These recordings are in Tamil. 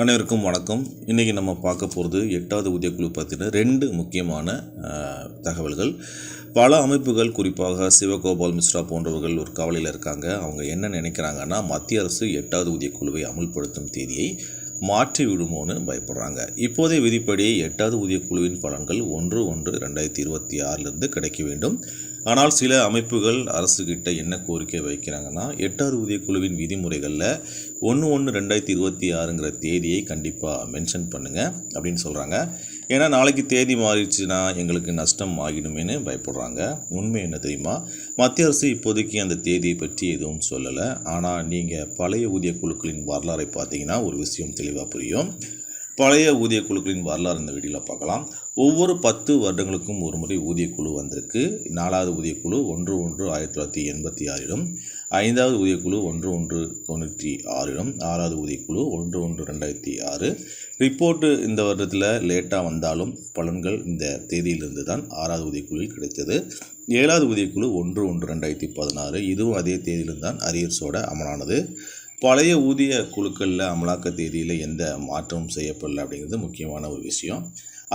அனைவருக்கும் வணக்கம். இன்றைக்கி நம்ம பார்க்க போகிறது 8வது ஊதியக்குழு பற்றின 2 முக்கியமான தகவல்கள். பல அமைப்புகள் குறிப்பாக சிவகோபால் மிஸ்ரா போன்றவர்கள் ஒரு கவலையில் இருக்காங்க. அவங்க என்ன நினைக்கிறாங்கன்னா, மத்திய அரசு 8வது ஊதியக்குழுவை அமுல்படுத்தும் தேதியை மாற்றி விடுமோன்னு பயப்படுறாங்க. இப்போதைய விதிப்படி 8வது ஊதியக்குழுவின் பலன்கள் 1/1/2026 கிடைக்க வேண்டும். ஆனால் சில அமைப்புகள் அரசுக்கிட்ட என்ன கோரிக்கை வைக்கிறாங்கன்னா, 8வது ஊதியக்குழுவின் விதிமுறைகளில் 1/1/2026 தேதியை கண்டிப்பாக மென்ஷன் பண்ணுங்கள் அப்படின்னு சொல்கிறாங்க. ஏன்னா நாளைக்கு தேதி மாறிடுச்சுன்னா எங்களுக்கு நஷ்டம் ஆகிடுமேனு பயப்படுறாங்க. உண்மை என்ன தெரியுமா? மத்திய அரசு இப்போதைக்கு அந்த தேதியை பற்றி எதுவும் சொல்லலை. ஆனால் நீங்கள் பழைய ஊதிய குழுக்களின் வரலாறை பார்த்தீங்கன்னா ஒரு விஷயம் தெளிவாக புரியும். பழைய ஊதிய குழுக்களின் வரலாறு இந்த வீடியோவில் பார்க்கலாம். ஒவ்வொரு 10 வருடங்களுக்கும் ஒரு முறை ஊதியக்குழு வந்திருக்கு. 4வது ஊதியக்குழு 1/1/1986, 5வது ஊதியக்குழு 1/1/96, 6வது ஊதியக்குழு 1/1/2006. ரிப்போர்ட்டு இந்த வருடத்தில் லேட்டாக வந்தாலும் பலன்கள் இந்த தேதியிலிருந்து தான் 6வது ஊதியக்குழுவில் கிடைத்தது. 7வது ஊதியக்குழு 1/1/2016, இதுவும் அதே தேதியிலிருந்து தான் அரியர்ஸோட அமலானது. பழைய ஊதிய குழுக்களில் அமலாக்க தேதியில் எந்த மாற்றமும் செய்யப்படலை அப்படிங்கிறது முக்கியமான ஒரு விஷயம்.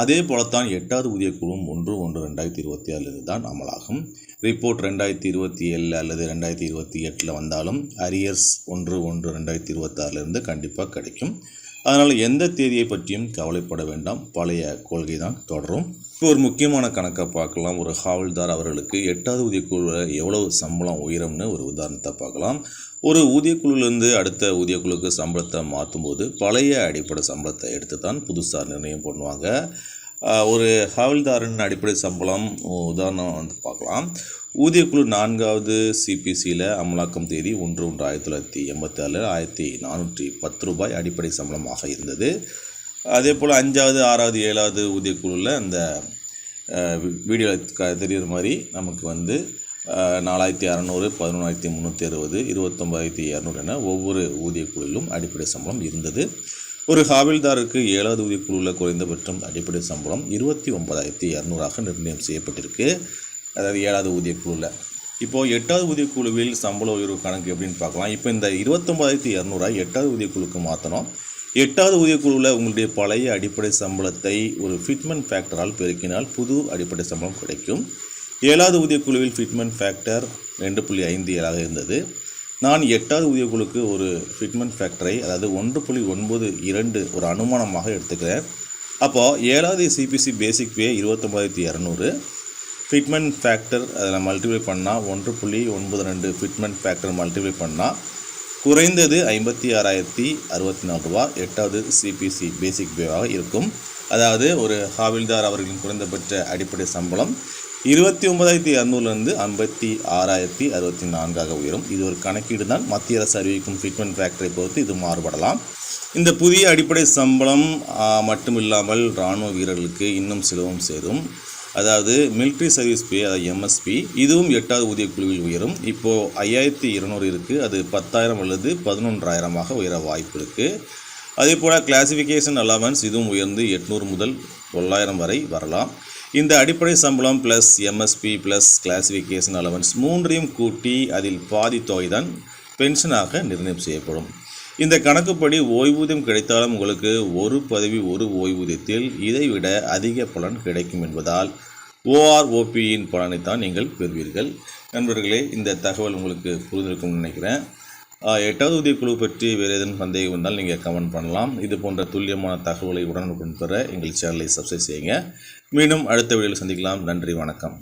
அதே போலத்தான் 8வது ஊதியக்குழுவும் 1/1/2026 தான் அமலாகும். ரிப்போர்ட் 2027 அல்லது 2028 வந்தாலும் அரியர்ஸ் 1/1/2026 கண்டிப்பாக கிடைக்கும். அதனால் எந்த தேதியை பற்றியும் கவலைப்பட வேண்டாம், பழைய கொள்கை தான் தொடரும். இப்போ ஒரு முக்கியமான கணக்கை பார்க்கலாம். ஒரு ஹாவல்தார் அவர்களுக்கு 8வது ஊதியக்குழுவில் எவ்வளவு சம்பளம் உயரும்னு ஒரு உதாரணத்தை பார்க்கலாம். ஒரு ஊதியக்குழுலேருந்து அடுத்த ஊதியக்குழுக்கு சம்பளத்தை மாற்றும்போது பழைய அடிப்படை சம்பளத்தை எடுத்து தான் புதுசாக நிர்ணயம் பண்ணுவாங்க. ஒரு ஹாவல்தாரின் அடிப்படை சம்பளம் உதாரணம் வந்து பார்க்கலாம். ஊதியக்குழு 4வது சிபிசியில் அமலாக்கம் தேதி 1/1/1986 1410 ரூபாய் அடிப்படை சம்பளமாக இருந்தது. அதே போல் 5வது 6வது 7வது ஊதியக்குழுவில் அந்த வீடியோவில் தெரிகிற மாதிரி நமக்கு வந்து 4600, 11360, 29200 என ஒவ்வொரு ஊதியக்குழுவிலும் அடிப்படை சம்பளம் இருந்தது. ஒரு ஹாவில்தாருக்கு 7வது ஊதியக்குழுவில் குறைந்தபட்சம் அடிப்படை சம்பளம் 29200 நிர்ணயம் செய்யப்பட்டிருக்கு. அதாவது 7வது ஊதியக்குழுவில். இப்போது 8வது ஊதியக்குழுவில் சம்பள உயர்வு கணக்கு எப்படின்னு பார்க்கலாம். இப்போ இந்த 29200 8வது ஊதியக்குழுக்கு மாற்றணும். 8வது ஊதியக்குழுவில் உங்களுடைய பழைய அடிப்படை சம்பளத்தை ஒரு ஃபிட்மெண்ட் ஃபேக்டரால் பெருக்கினால் புது அடிப்படை சம்பளம் கிடைக்கும். 7வது ஊதியக்குழுவில் ஃபிட்மெண்ட் ஃபேக்டர் 2.57 இருந்தது. நான் 8வது ஊதியக்குழுக்கு ஒரு ஃபிட்மெண்ட் ஃபேக்டரை அதாவது 1.92 ஒரு அனுமானமாக எடுத்துக்கிறேன். அப்போது 7வது சிபிசி பேசிக் பே 29200, ஃபிட்மெண்ட் ஃபேக்டர் அதில் மல்டிப்ளை பண்ணால் 1.92 ஃபிட்மெண்ட் ஃபேக்டர் மல்டிப்ளை பண்ணால் குறைந்தது 56,064 ரூபா 8வது சிபிசி பேசிக் பேவாக இருக்கும். அதாவது ஒரு ஹாவில்தார் அவர்களின் குறைந்தபட்ச அடிப்படை சம்பளம் 29,200 56,064 உயரும். இது ஒரு கணக்கீடு தான். மத்திய அரசு அறிவிக்கும் ஃபிட்மெண்ட் ஃபேக்டரை பொறுத்து இது மாறுபடலாம். இந்த புதிய அடிப்படை சம்பளம் மட்டும் இல்லாமல் இராணுவ வீரர்களுக்கு இன்னும் சிலவும் சேரும். அதாவது மிலிட்ரி சர்வீஸ் பே, அதாவது எம்எஸ்பி, இதுவும் 8வது ஊதியக்குழுவில் உயரும். இப்போது 5200 இருக்குது. அது 10,000 அல்லது 11,000 உயர வாய்ப்பு இருக்குது. அதே போல் கிளாசிஃபிகேஷன் அலவன்ஸ் இதுவும் உயர்ந்து 800 முதல் 900 வரை வரலாம். இந்த அடிப்படை சம்பளம் plus MSP plus classification allowance மூன்றையும் கூட்டி அதில் பாதி தொகை தான் பென்ஷனாக நிர்ணயம் செய்யப்படும். இந்த கணக்குப்படி ஓய்வூதியம் கிடைத்தாலும் உங்களுக்கு ஒரு பதவி ஒரு ஓய்வூதியத்தில் இதைவிட அதிக பலன் கிடைக்கும் என்பதால் ஓஆர்ஓபியின் பலனைத்தான் நீங்கள் பெறுவீர்கள். நண்பர்களே, இந்த தகவல் உங்களுக்கு புரிந்திருக்கும்னு நினைக்கிறேன். 8வது ஊதியக்குழு பற்றி வேறு ஏதேனும் சந்தேகம் வந்தால் நீங்கள் கமெண்ட் பண்ணலாம். இது போன்ற துல்லியமான தகவலை உடனுக்குடன் பெற எங்கள் சேனலை சப்ஸ்கிரைப் செய்யுங்க. மீண்டும் அடுத்த வீடியோவில் சந்திக்கலாம். நன்றி, வணக்கம்.